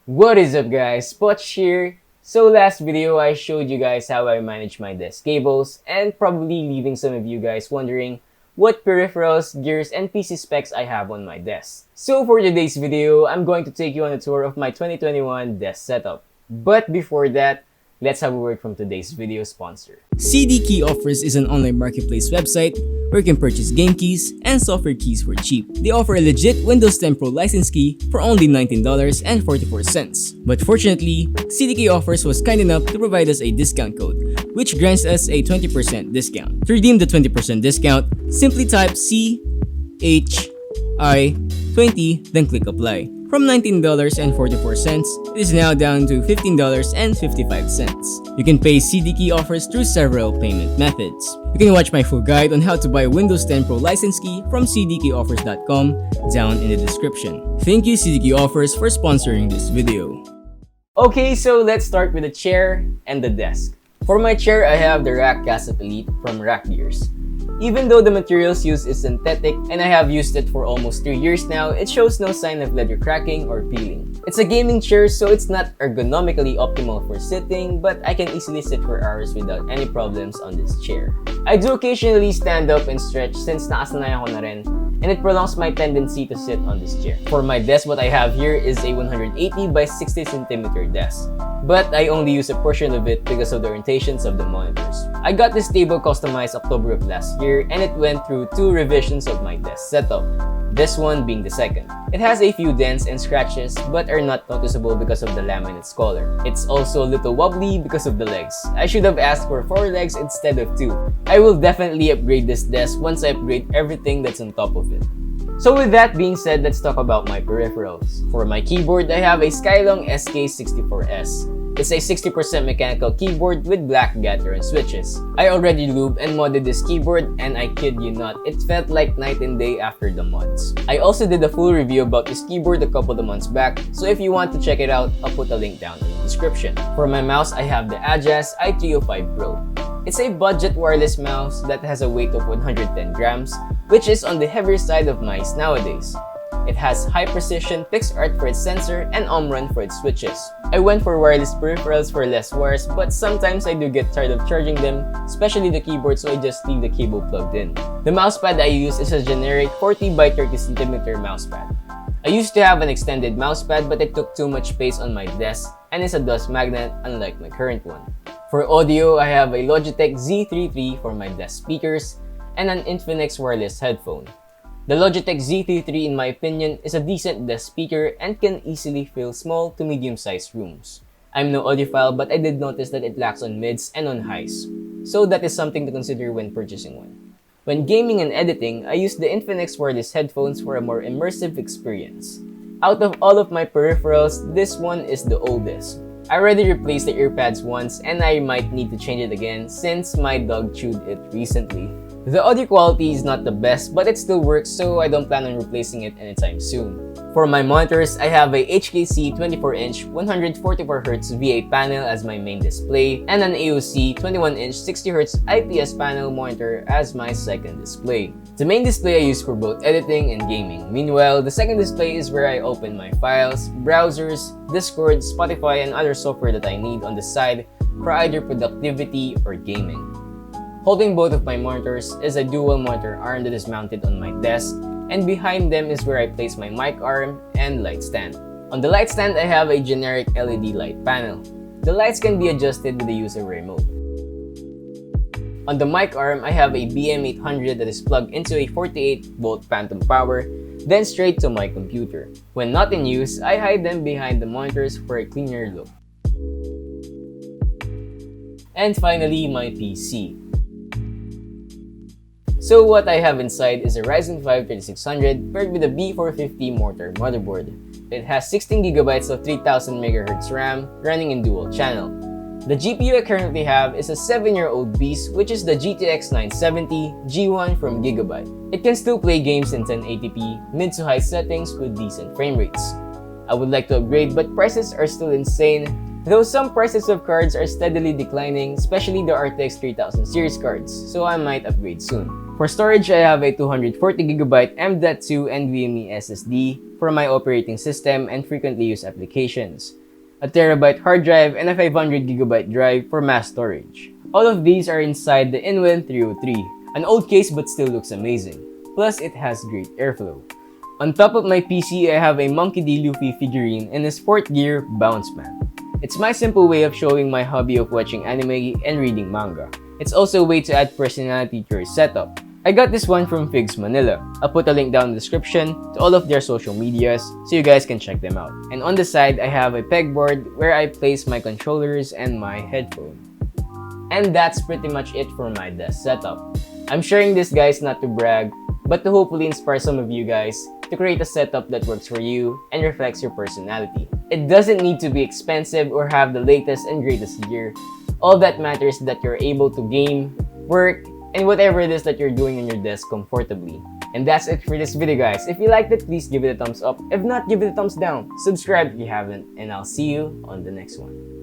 What is up guys, Poch here. So last video I showed you guys how I manage my desk cables and probably leaving some of you guys wondering what peripherals, gears, and PC specs I have on my desk. So for today's video, I'm going to take you on a tour of my 2021 desk setup. But before that, let's have a word from today's video sponsor. CD Key Offers is an online marketplace website where you can purchase game keys and software keys for cheap. They offer a legit Windows 10 Pro license key for only $19.44. But fortunately, CD Key Offers was kind enough to provide us a discount code, which grants us a 20% discount. To redeem the 20% discount, simply type CHI20, then click apply. From $19.44, it is now down to $15.55. You can pay CD Key Offers through several payment methods. You can watch my full guide on how to buy Windows 10 Pro license key from cdkeyoffers.com down in the description. Thank you CD Key Offers for sponsoring this video. Okay, so let's start with the chair and the desk. For my chair, I have the Rakk Casap Elite from Rakk Gears. Even though the materials used is synthetic and I have used it for almost 3 years now, it shows no sign of leather cracking or peeling. It's a gaming chair, so it's not ergonomically optimal for sitting, but I can easily sit for hours without any problems on this chair. I do occasionally stand up and stretch since nakasanay ako na rin, and it prolongs my tendency to sit on this chair. For my desk, what I have here is a 180 by 60 cm desk, but I only use a portion of it because of the orientations of the monitors. I got this table customized October of last year, and it went through 2 revisions of my desk setup, this one being the second. It has a few dents and scratches but are not noticeable because of the laminate's color. It's also a little wobbly because of the legs. I should have asked for 4 legs instead of 2. I will definitely upgrade this desk once I upgrade everything that's on top of it. So with that being said, let's talk about my peripherals. For my keyboard, I have a Skylong SK64S. It's a 60% mechanical keyboard with black Gateron switches. I already lubed and modded this keyboard, and I kid you not, it felt like night and day after the mods. I also did a full review about this keyboard a couple of months back, so if you want to check it out, I'll put a link down in the description. For my mouse, I have the Ajazz I2280 Pro. It's a budget wireless mouse that has a weight of 110 grams, which is on the heavier side of mice nowadays. It has high precision PixArt for its sensor and Omron for its switches. I went for wireless peripherals for less wires, but sometimes I do get tired of charging them, especially the keyboard, so I just leave the cable plugged in. The mousepad I use is a generic 40 by 30 cm mousepad. I used to have an extended mousepad, but it took too much space on my desk and is a dust magnet unlike my current one. For audio, I have a Logitech Z33 for my desk speakers and an Infinix wireless headphone. The Logitech Z33, in my opinion, is a decent desk speaker and can easily fill small to medium-sized rooms. I'm no audiophile, but I did notice that it lacks on mids and on highs, so that is something to consider when purchasing one. When gaming and editing, I use the Infinix wireless headphones for a more immersive experience. Out of all of my peripherals, this one is the oldest. I already replaced the earpads once, and I might need to change it again since my dog chewed it recently. The audio quality is not the best, but it still works, so I don't plan on replacing it anytime soon. For my monitors, I have a HKC 24-inch 144Hz VA panel as my main display and an AOC 21-inch 60Hz IPS panel monitor as my second display. The main display I use for both editing and gaming. Meanwhile, the second display is where I open my files, browsers, Discord, Spotify, and other software that I need on the side for either productivity or gaming. Holding both of my monitors is a dual monitor arm that is mounted on my desk, and behind them is where I place my mic arm and light stand. On the light stand, I have a generic LED light panel. The lights can be adjusted with the user remote. On the mic arm, I have a BM800 that is plugged into a 48-volt phantom power, then straight to my computer. When not in use, I hide them behind the monitors for a cleaner look. And finally, my PC. So what I have inside is a Ryzen 5 3600 paired with a B450m Mortar motherboard. It has 16GB of 3000MHz RAM running in dual channel. The GPU I currently have is a 7-year-old beast, which is the GTX 970 G1 from Gigabyte. It can still play games in 1080p, mid to high settings with decent frame rates. I would like to upgrade, but prices are still insane, though some prices of cards are steadily declining, especially the RTX 3000 series cards, so I might upgrade soon. For storage, I have a 240GB M.2 NVMe SSD for my operating system and frequently used applications, a terabyte hard drive, and a 500GB drive for mass storage. All of these are inside the Inwin 303, an old case but still looks amazing. Plus, it has great airflow. On top of my PC, I have a Monkey D. Luffy figurine and a Sport Gear Bounce Man. It's my simple way of showing my hobby of watching anime and reading manga. It's also a way to add personality to your setup. I got this one from FIGZ Manila. I'll put a link down in the description to all of their social medias so you guys can check them out. And on the side, I have a pegboard where I place my controllers and my headphone. And that's pretty much it for my desk setup. I'm sharing this, guys, not to brag, but to hopefully inspire some of you guys to create a setup that works for you and reflects your personality. It doesn't need to be expensive or have the latest and greatest gear. All that matters is that you're able to game, work, and whatever it is that you're doing on your desk comfortably. And that's it for this video, guys. If you liked it, please give it a thumbs up. If not, give it a thumbs down. Subscribe if you haven't, and I'll see you on the next one.